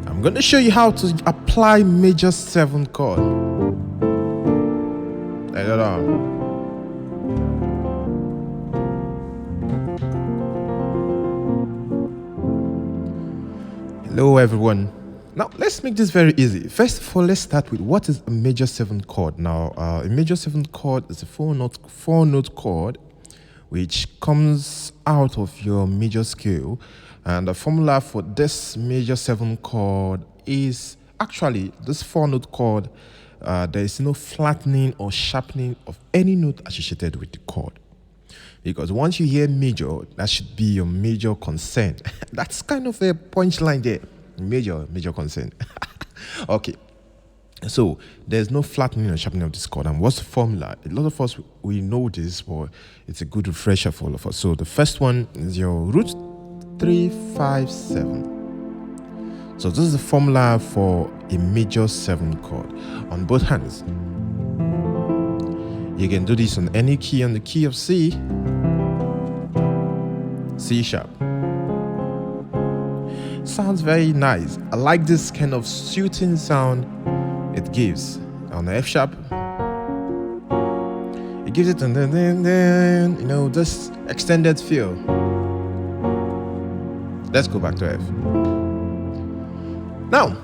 I'm going to show you how to apply major 7 chord. Hello everyone. Now let's make this very easy. First of all, let's start with what is a major 7 chord. Now a major 7 chord is a four note chord which comes out of your major scale, and the formula for this major 7 chord is actually this 4-note chord. There is no flattening or sharpening of any note associated with the chord, because once you hear major, that should be your major concern. That's kind of a punchline there. Major concern. Okay, so there's no flattening or sharpening of this chord. And what's the formula? A lot of us, we know this, but it's a good refresher for all of us. So the first one is your root 3 5 7. So this is the formula for a major 7 chord on both hands. You can do this on any key, on the key of C, C sharp. Sounds very nice. I like this kind of soothing sound it gives. On the F sharp, it gives it, and then you know, this extended feel. Let's go back to F. Now,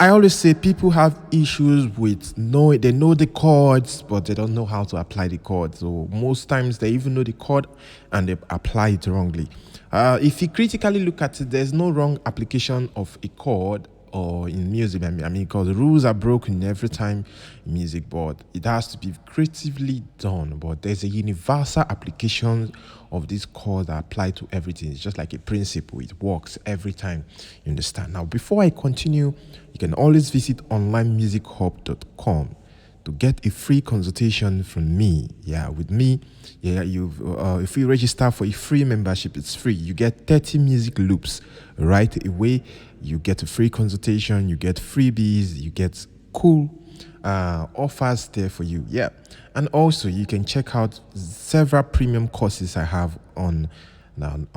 I always say people have issues with they know the chords, but they don't know how to apply the chords. So most times they even know the chord and they apply it wrongly. If you critically look at it, there's no wrong application of a chord or in music. I mean, because the rules are broken every time in music, but it has to be creatively done. But there's a universal application of these chords that apply to everything. It's just like a principle. It works every time. You understand? Now, before I continue, you can always visit onlinemusichub.com to get a free consultation from me. Yeah, with me, if you register for a free membership, it's free. You get 30 music loops right away. You get a free consultation. You get freebies. You get cool offers there for you. Yeah, and also you can check out several premium courses I have on the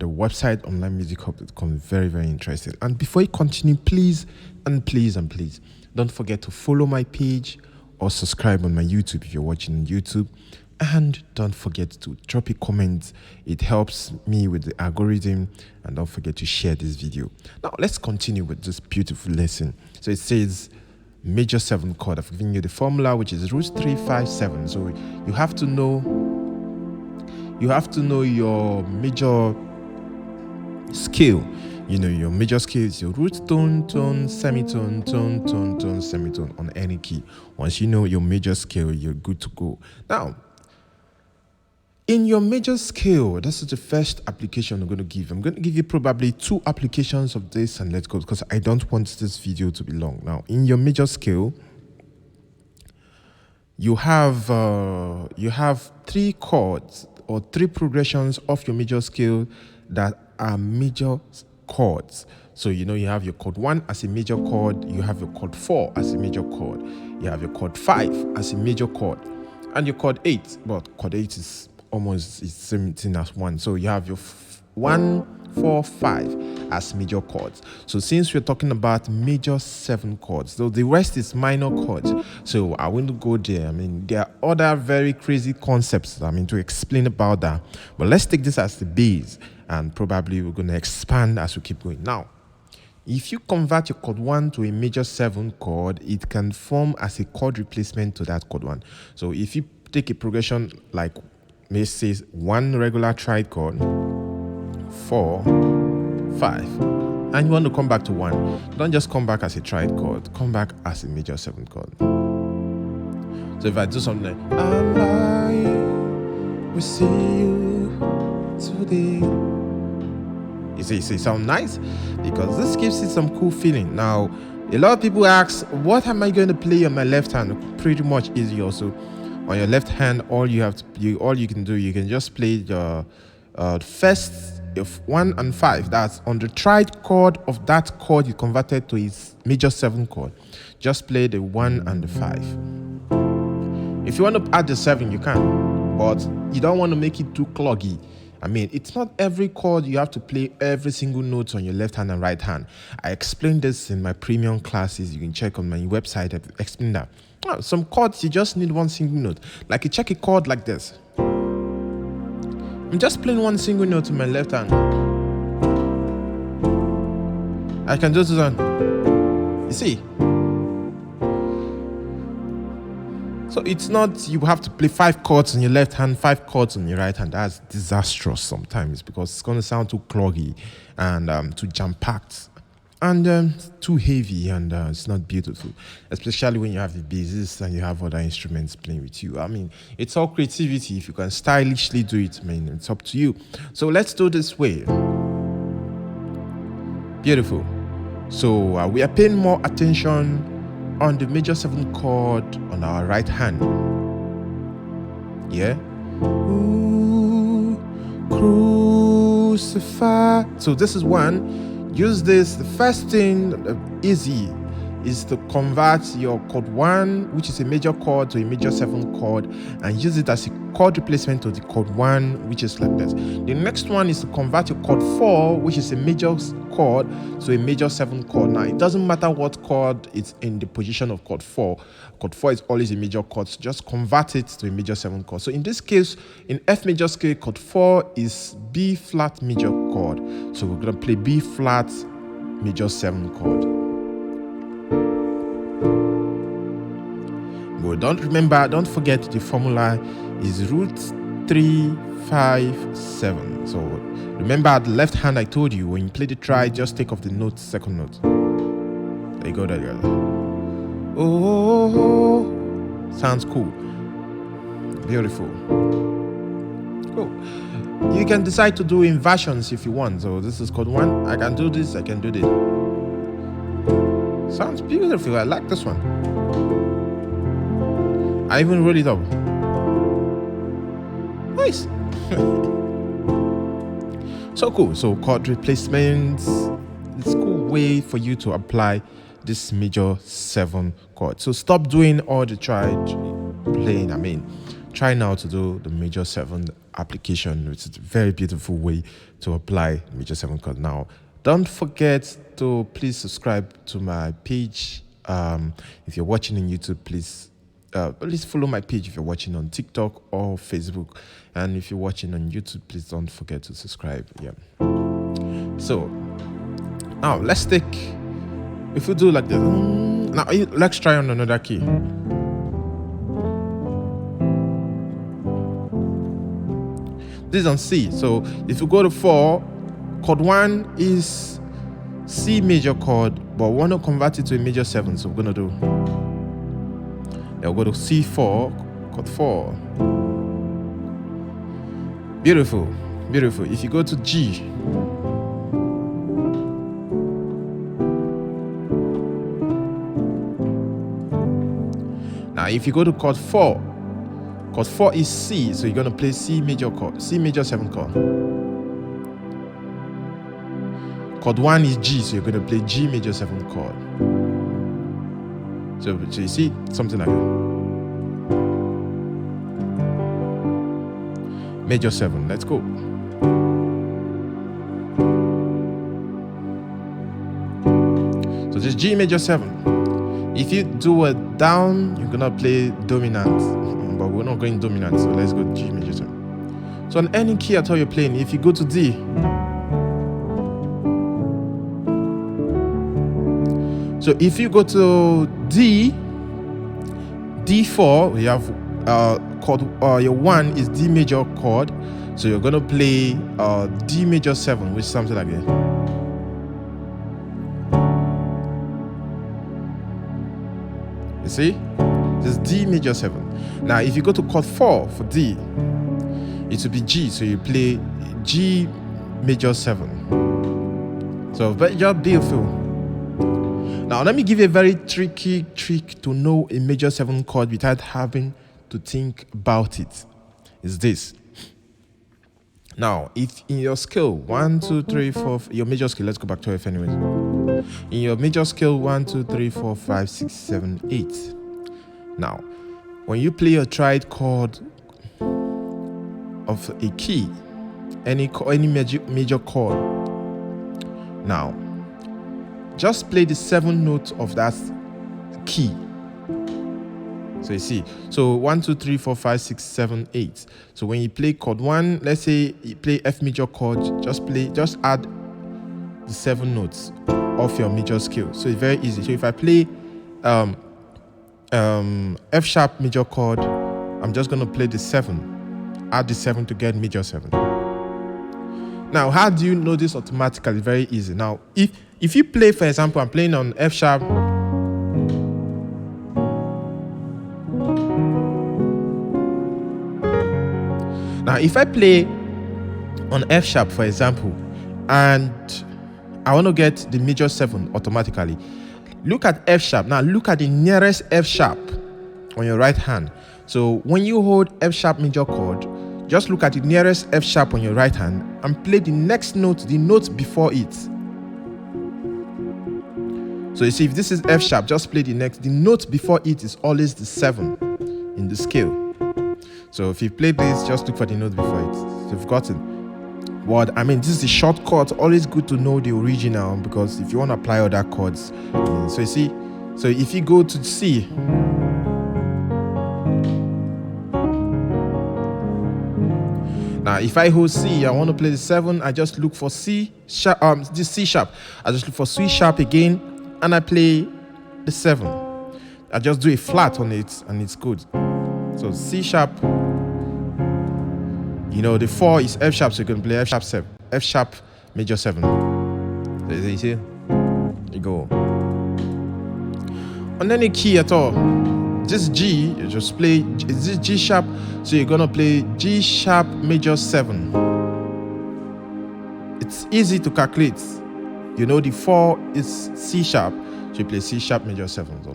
website onlinemusichub.com. Very, very interesting. And before you continue, please don't forget to follow my page or subscribe on my YouTube if you're watching on YouTube. And don't forget to drop a comment. It helps me with the algorithm. And don't forget to share this video. Now let's continue with this beautiful lesson. So it says major 7 chord. I've given you the formula, which is root 3 5 7. So you have to know your major scale. You know, your major scale is your root, tone, semitone, tone, semitone on any key. Once you know your major scale, you're good to go. Now, in your major scale, this is the first application I'm going to give. I'm going to give you probably 2 applications of this, and let's go, because I don't want this video to be long. Now, in your major scale, you have 3 chords or 3 progressions of your major scale that are major chords. So you know, you have your chord 1 as a major chord, you have your chord 4 as a major chord, you have your chord 5 as a major chord, and your chord 8. But chord 8 is almost the same thing as 1. So you have your 1, 4, 5 as major chords. So since we're talking about major 7 chords, so the rest is minor chords. So I won't go there. I mean, there are other very crazy concepts, to explain about that. But let's take this as the base, and probably we're going to expand as we keep going. Now, if you convert your chord 1 to a major 7 chord, it can form as a chord replacement to that chord 1. So if you take a progression like, let's say, 1 regular triad chord, 4, 5, and you want to come back to 1, don't just come back as a triad chord, come back as a major 7 chord. So if I do something like, I will see you today, you see, sound nice? Because this gives it some cool feeling. Now, a lot of people ask, what am I going to play on my left hand? Pretty much easy also. On your left hand, all you can do, you can just play the first of 1 and 5. That's on the triad chord of that chord you converted to its major 7 chord. Just play the 1 and the 5. If you want to add the 7, you can, but you don't want to make it too cloggy. I mean, it's not every chord you have to play every single note on your left hand and right hand. I explained this in my premium classes. You can check on my website. I explained that. Some chords you just need one single note. Like you check a chord like this. I'm just playing one single note in my left hand. I can do this one. You see? So it's not you have to play 5 chords on your left hand, 5 chords on your right hand. That's disastrous sometimes because it's going to sound too cloggy and too jam-packed and too heavy, and it's not beautiful, especially when you have the bassist and you have other instruments playing with you. I mean, it's all creativity. If you can stylishly do it, I mean, it's up to you. So let's do this way. Beautiful. So we are paying more attention on the major 7 chord on our right hand. Yeah. Ooh, crucify. So this is one. Use this. The first thing easy is to convert your chord 1, which is a major chord, to a major 7 chord, and use it as a chord replacement of the chord 1, which is like this. The next one is to convert your chord 4, which is a major chord, to a major 7 chord. Now, it doesn't matter what chord it's in the position of chord 4. Chord 4 is always a major chord, so just convert it to a major 7 chord. So in this case, in F major scale, chord 4 is B flat major chord. So we're going to play B flat major 7 chord. But don't forget the formula is root 3, 5, 7. So remember at the left hand I told you when you play the tri, just take off the note, second note. There you go, there you go. Oh, sounds cool. Beautiful. Cool. You can decide to do inversions if you want. So this is chord 1. I can do this, I can do this. Sounds beautiful. I like this one. I even roll it up. Nice. So cool. So chord replacements. It's a cool way for you to apply this major 7 chord. So stop doing all the playing. I mean, try now to do the major 7 application, which is a very beautiful way to apply major 7 chord. Now, don't forget to please subscribe to my page. If you're watching on YouTube, please follow my page if you're watching on TikTok or Facebook. And if you're watching on YouTube, please don't forget to subscribe. Yeah. So now let's take, if we do like this, now let's try on another key. This is on C. So if you go to 4, chord 1 is C major chord, but we want to convert it to a major 7. So we're going to do, we'll go to C4, chord 4. Beautiful, beautiful. If you go to G, now if you go to chord 4 is C, so you're going to play C major chord, C major 7 chord. Chord 1 is G, so you're going to play G major 7 chord. So you see something like that. Major 7, let's go. So this G major 7. If you do a down, you're gonna play dominant, but we're not going dominant, so let's go G major 7. So on any key at all you're playing, if you go to D, so if you go to D, D4, we have chord, your 1 is D major chord, so you're gonna play D major 7, which is something like that. You see, this is D major 7. Now if you go to chord 4 for D, it will be G, so you play G major 7. So very beautiful. Now let me give you a very tricky trick to know a major 7 chord without having to think about it. Is this. Now, if in your scale 1, 2, 3, 4, your major scale, let's go back to F anyways. In your major scale 1, 2, 3, 4, 5, 6, 7, 8. Now, when you play a triad chord of a key, any major chord. Now, just play the 7th note of that key. So you see, so 1, 2, 3, 4, 5, 6, 7, 8. So when you play chord 1, let's say you play F major chord, just add the 7 notes of your major scale. So it's very easy. So if I play F sharp major chord, I'm just going to play the 7, add the 7 to get major 7. Now, how do you know this automatically? Very easy. Now, if you play, for example, I'm playing on F sharp. Now, if I play on F sharp, for example, and I want to get the major 7 automatically, look at F sharp. Now, look at the nearest F sharp on your right hand. So when you hold F sharp major chord, just look at the nearest F sharp on your right hand and play the next note, the note before it. So you see, if this is F sharp, just play the note before it is always the 7 in the scale. So if you play this, just look for the note before it. So you've gotten. What I mean, this is a shortcut. Always good to know the original, because if you want to apply other chords, so you see, so if you go to C, now if I hold C, I want to play the 7. I just look for C sharp, this C sharp. I just look for C sharp again, and I play the 7. I just do a flat on it, and it's good. So C sharp. You know, the 4 is F sharp, so you can play F sharp 7, F sharp major 7. So you see, you go. On any key at all, this G, you just play this G sharp, so you're gonna play G sharp major 7. It's easy to calculate. You know, the 4 is C sharp, so you play C sharp major 7. So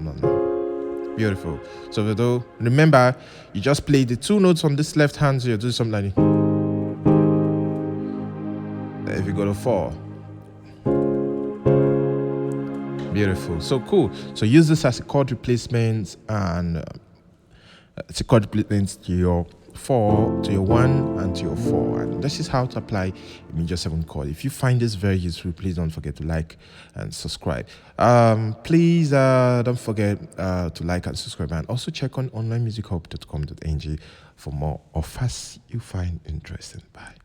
beautiful. So though, remember, you just play the 2 notes on this left hand, so you do something like this. If you go to 4, beautiful. So cool. So use this as a chord replacement, and it's a chord replacement to your 4, to your 1, and to your 4. And this is how to apply a major 7 chord. If you find this very useful, please don't forget to like and subscribe. Please don't forget to like and subscribe, and also check on onlinemusichub.com.ng for more offers you find interesting. Bye.